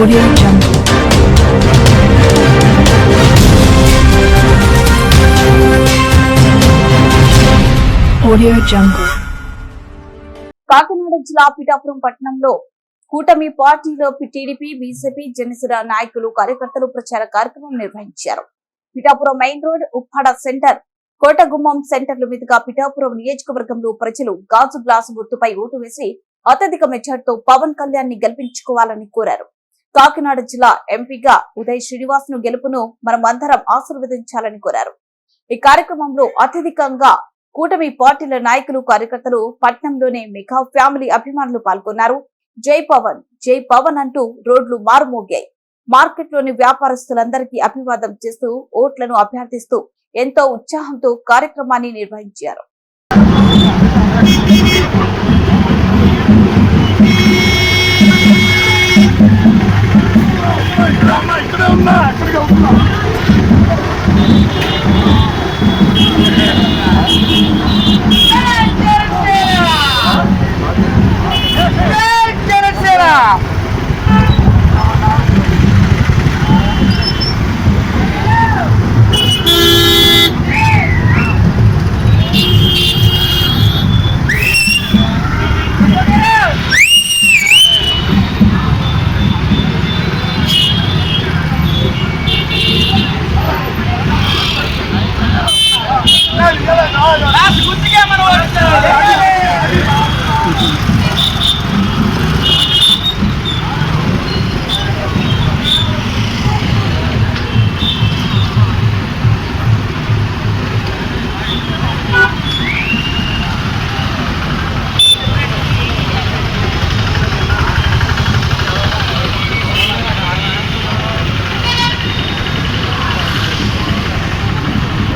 Audio Jungle. Audio Jungle. Kakinada జిల్లా పిఠాపురం పట్టణంలో కూటమి పార్టీలో టీడీపీ, బీజేపీ, జనసేన నాయకులు, కార్యకర్తలు ప్రచార కార్యక్రమం నిర్వహించారు. Pithapuram main road, Uppada centre, Kotagummam సెంటర్ల మీదుగా పిఠాపురం నియోజకవర్గంలో ప్రజలు గాజు గ్లాసు గుర్తుపై ఓటు వేసి అత్యధిక మెజార్టీతో పవన్ కళ్యాణ్ ని గెలిపించుకోవాలని కోరారు. కాకినాడ జిల్లా ఎంపీగా ఉదయ్ శ్రీనివాస్ ను గెలుపును మనమందరం ఆశీర్వదించాలని కోరారు. ఈ కార్యక్రమంలో అత్యధికంగా కూటమి పార్టీల నాయకులు, కార్యకర్తలు, పట్నంలోనే మెగా ఫ్యామిలీ అభిమానులు పాల్గొన్నారు. జై పవన్ అంటూ రోడ్లు మారుమోగాయి. మార్కెట్లోని వ్యాపారస్తులందరికీ అభివాదం చేస్తూ ఓట్లను అభ్యర్థిస్తూ ఎంతో ఉత్సాహంతో కార్యక్రమాన్ని నిర్వహించారు.